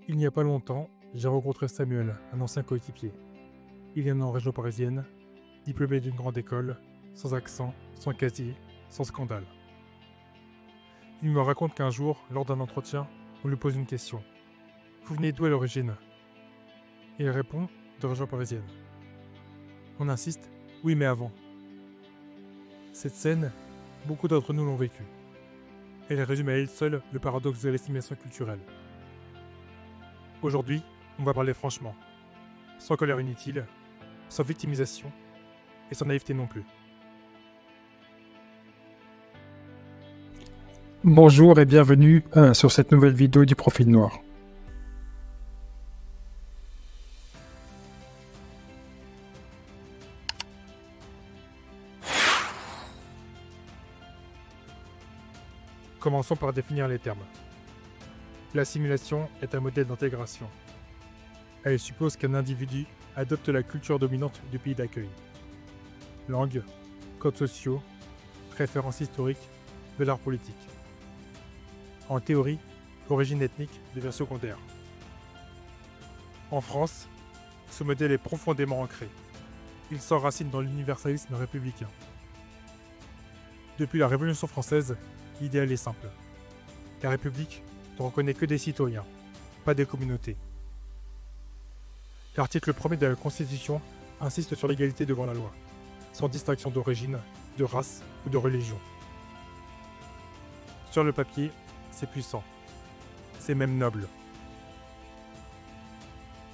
Il n'y a pas longtemps, j'ai rencontré Samuel, un ancien coéquipier. Il est né en région parisienne, diplômé d'une grande école, sans accent, sans casier, sans scandale. Il me raconte qu'un jour, lors d'un entretien, on lui pose une question. Vous venez d'où à l'origine? Et il répond de région parisienne. On insiste, oui mais avant. Cette scène, beaucoup d'entre nous l'ont vécue. Elle résume à elle seule le paradoxe de l'assimilation culturelle. Aujourd'hui, on va parler franchement, sans colère inutile, sans victimisation et sans naïveté non plus. Bonjour et bienvenue sur cette nouvelle vidéo du Profil Noir. Commençons par définir les termes. L'assimilation est un modèle d'intégration. Elle suppose qu'un individu adopte la culture dominante du pays d'accueil. Langue, codes sociaux, préférences historiques, valeurs politiques. En théorie, l'origine ethnique devient secondaire. En France, ce modèle est profondément ancré. Il s'enracine dans l'universalisme républicain. Depuis la Révolution française, l'idéal est simple. La République ne reconnaît que des citoyens, pas des communautés. L'article 1er de la Constitution insiste sur l'égalité devant la loi, sans distinction d'origine, de race ou de religion. Sur le papier, c'est puissant. C'est même noble.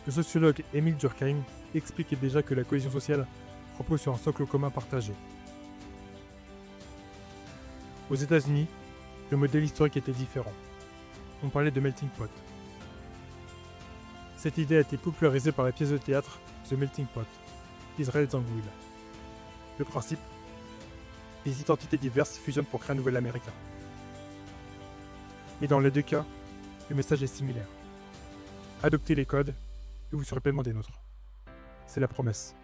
Le sociologue Émile Durkheim expliquait déjà que la cohésion sociale repose sur un socle commun partagé. Aux États-Unis, le modèle historique était différent. On parlait de melting pot. Cette idée a été popularisée par la pièce de théâtre The Melting Pot d'Israël Zangwill. Le principe, les identités diverses fusionnent pour créer un nouvel Américain. Et dans les deux cas, le message est similaire. Adoptez les codes et vous serez pleinement des nôtres. C'est la promesse.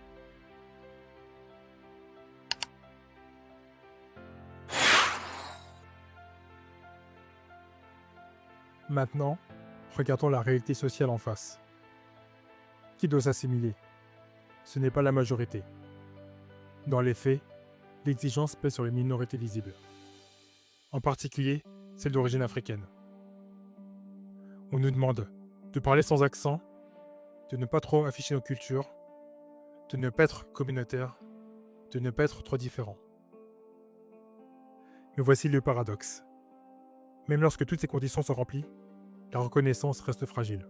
Maintenant, regardons la réalité sociale en face. Qui doit s'assimiler? Ce n'est pas la majorité. Dans les faits, l'exigence pèse sur les minorités visibles. En particulier, celles d'origine africaine. On nous demande de parler sans accent, de ne pas trop afficher nos cultures, de ne pas être communautaire, de ne pas être trop différent. Mais voici le paradoxe. Même lorsque toutes ces conditions sont remplies, la reconnaissance reste fragile.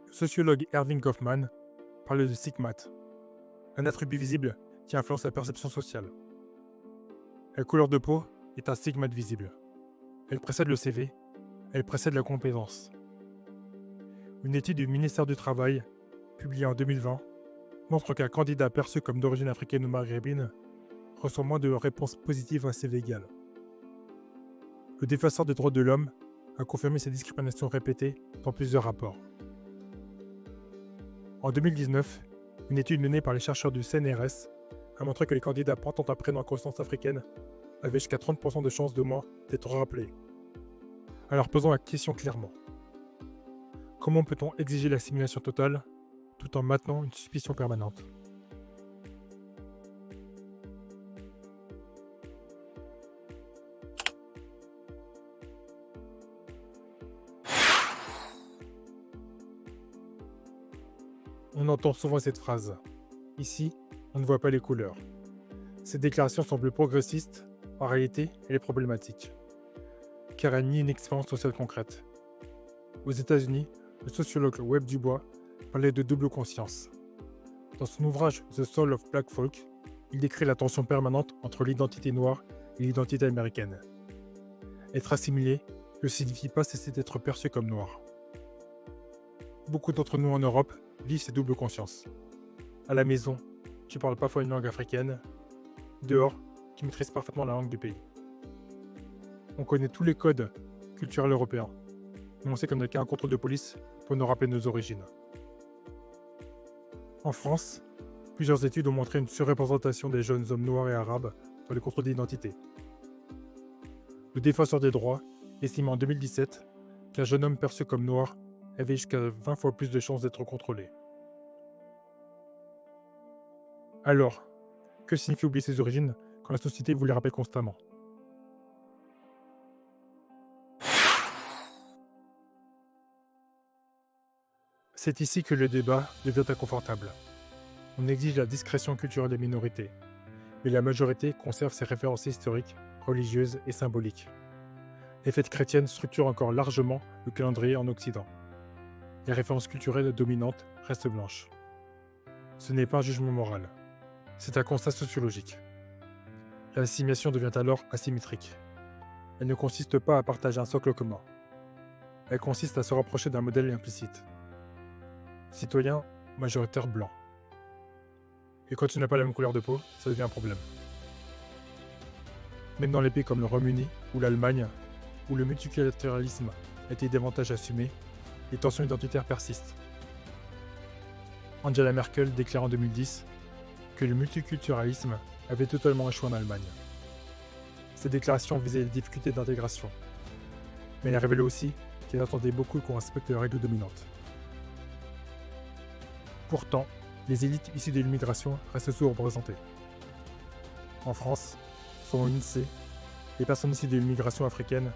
Le sociologue Erving Goffman parle de stigmate, un attribut visible qui influence la perception sociale. La couleur de peau est un stigmate visible. Elle précède le CV, elle précède la compétence. Une étude du ministère du Travail, publiée en 2020, montre qu'un candidat perçu comme d'origine africaine ou maghrébine reçoit moins de réponses positives à un CV égal. Le défenseur des droits de l'homme a confirmé ces discriminations répétées dans plusieurs rapports. En 2019, une étude menée par les chercheurs du CNRS a montré que les candidats portant un prénom à consonance africaine avaient jusqu'à 30% de chances de moins d'être rappelés. Alors posons la question clairement. Comment peut-on exiger l'assimilation totale tout en maintenant une suspicion permanente? On entend souvent cette phrase. Ici, on ne voit pas les couleurs. Cette déclaration semble progressiste, en réalité, elle est problématique, car elle nie une expérience sociale concrète. Aux États-Unis, le sociologue Webb Dubois parlait de double conscience. Dans son ouvrage The Soul of Black Folk, il décrit la tension permanente entre l'identité noire et l'identité américaine. Être assimilé ne signifie pas cesser d'être perçu comme noir. Beaucoup d'entre nous en Europe vivent ces doubles consciences. À la maison, tu parles parfois une langue africaine. Dehors, tu maîtrises parfaitement la langue du pays. On connaît tous les codes culturels européens, mais on sait qu'on n'a qu'un contrôle de police pour nous rappeler nos origines. En France, plusieurs études ont montré une surreprésentation des jeunes hommes noirs et arabes dans les contrôles d'identité. Le défenseur des droits estimant en 2017 qu'un jeune homme perçu comme noir avait jusqu'à 20 fois plus de chances d'être contrôlé. Alors, que signifie oublier ses origines quand la société vous les rappelle constamment? C'est ici que le débat devient inconfortable. On exige la discrétion culturelle des minorités, mais la majorité conserve ses références historiques, religieuses et symboliques. Les fêtes chrétiennes structurent encore largement le calendrier en Occident. Les références culturelles dominantes restent blanches. Ce n'est pas un jugement moral, c'est un constat sociologique. L'assimilation devient alors asymétrique. Elle ne consiste pas à partager un socle commun. Elle consiste à se rapprocher d'un modèle implicite. Citoyen majoritaire blanc. Et quand tu n'as pas la même couleur de peau, ça devient un problème. Même dans les pays comme le Royaume-Uni ou l'Allemagne, où le multiculturalisme a été davantage assumé, les tensions identitaires persistent. Angela Merkel déclare en 2010 que le multiculturalisme avait totalement échoué en Allemagne. Cette déclaration visait les difficultés d'intégration, mais elle révélait aussi qu'elle attendait beaucoup qu'on respecte les règles dominantes. Pourtant, les élites issues de l'immigration restent sous-représentées. En France, selon l'INSEE, les personnes issues de l'immigration africaine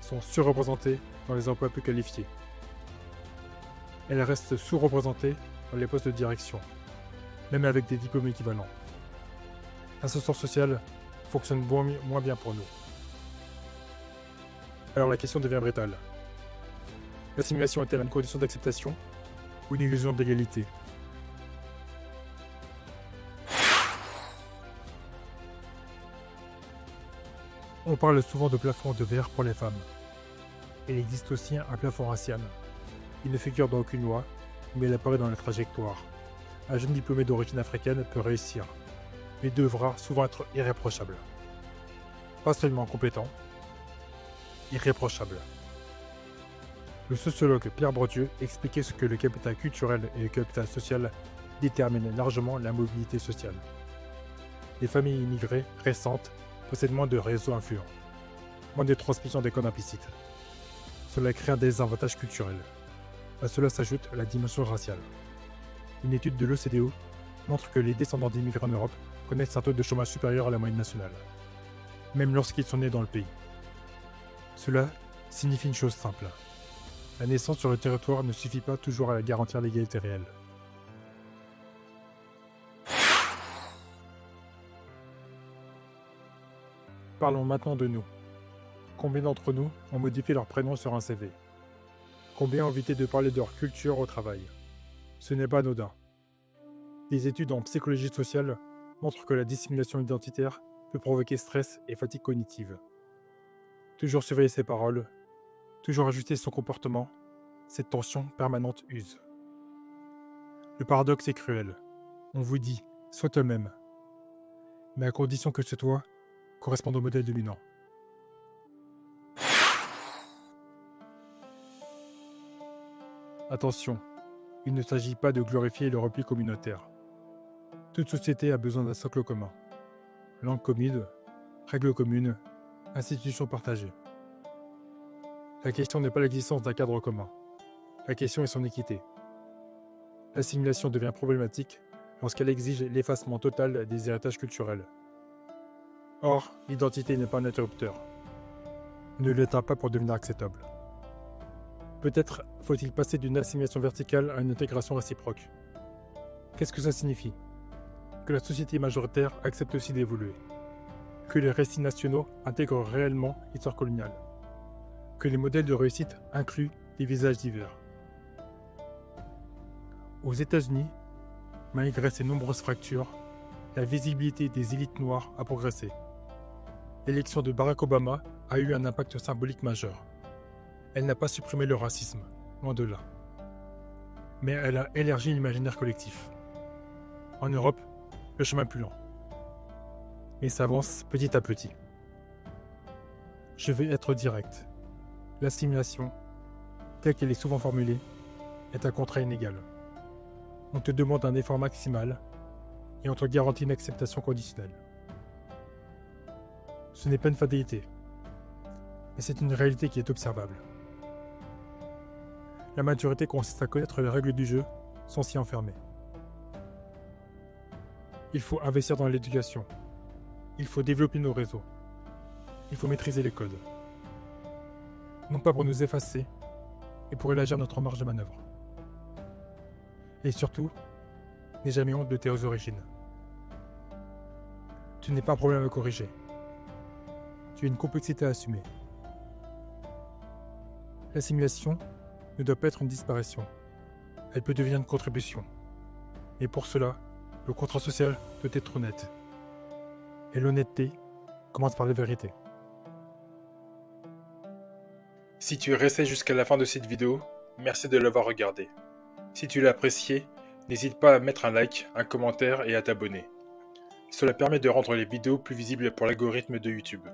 sont surreprésentées dans les emplois peu qualifiés. Elles restent sous-représentées dans les postes de direction, même avec des diplômes équivalents. L'ascenseur social fonctionne moins bien pour nous. Alors la question devient brutale. L'assimilation est-elle une condition d'acceptation ou une illusion d'égalité? On parle souvent de plafond de verre pour les femmes. Il existe aussi un plafond racial. Il ne figure dans aucune loi, mais il apparaît dans la trajectoire. Un jeune diplômé d'origine africaine peut réussir, mais devra souvent être irréprochable. Pas seulement compétent, irréprochable. Le sociologue Pierre Bourdieu expliquait ce que le capital culturel et le capital social déterminent largement la mobilité sociale. Les familles immigrées récentes possèdent moins de réseaux influents, moins de transmission des codes implicites. Cela crée un désavantage culturel. À cela s'ajoute la dimension raciale. Une étude de l'OCDE montre que les descendants d'immigrés en Europe connaissent un taux de chômage supérieur à la moyenne nationale, même lorsqu'ils sont nés dans le pays. Cela signifie une chose simple. La naissance sur le territoire ne suffit pas toujours à garantir l'égalité réelle. Parlons maintenant de nous. Combien d'entre nous ont modifié leur prénom sur un CV? Combien ont évité de parler de leur culture au travail? Ce n'est pas anodin. Des études en psychologie sociale montrent que la dissimulation identitaire peut provoquer stress et fatigue cognitive. Toujours surveiller ses paroles, toujours ajuster son comportement, cette tension permanente use. Le paradoxe est cruel. On vous dit, sois toi-même, mais à condition que ce toi corresponde au modèle dominant. Attention, il ne s'agit pas de glorifier le repli communautaire. Toute société a besoin d'un socle commun. Langue commune, règles communes, institutions partagées. La question n'est pas l'existence d'un cadre commun. La question est son équité. L'assimilation devient problématique lorsqu'elle exige l'effacement total des héritages culturels. Or, l'identité n'est pas un interrupteur. Ne l'éteins pas pour devenir acceptable. Peut-être faut-il passer d'une assimilation verticale à une intégration réciproque. Qu'est-ce que ça signifie? Que la société majoritaire accepte aussi d'évoluer. Que les récits nationaux intègrent réellement l'histoire coloniale. Que les modèles de réussite incluent des visages divers. Aux États-Unis, malgré ces nombreuses fractures, la visibilité des élites noires a progressé. L'élection de Barack Obama a eu un impact symbolique majeur. Elle n'a pas supprimé le racisme, loin de là. Mais elle a élargi l'imaginaire collectif. En Europe, le chemin est plus lent. Mais ça avance petit à petit. Je vais être direct. L'assimilation, telle qu'elle est souvent formulée, est un contrat inégal. On te demande un effort maximal et on te garantit une acceptation conditionnelle. Ce n'est pas une fatalité. mais c'est une réalité qui est observable. La maturité consiste à connaître les règles du jeu sans s'y enfermer. Il faut investir dans l'éducation. Il faut développer nos réseaux. Il faut maîtriser les codes. Non pas pour nous effacer, mais pour élargir notre marge de manœuvre. Et surtout, n'aie jamais honte de tes origines. Tu n'es pas un problème à corriger. Tu es une complexité à assumer. L'assimilation ne doit pas être une disparition. Elle peut devenir une contribution. Et pour cela, le contrat social doit être honnête. Et l'honnêteté commence par la vérité. Si tu es resté jusqu'à la fin de cette vidéo, merci de l'avoir regardée. Si tu l'as apprécié, n'hésite pas à mettre un like, un commentaire et à t'abonner. Cela permet de rendre les vidéos plus visibles pour l'algorithme de YouTube.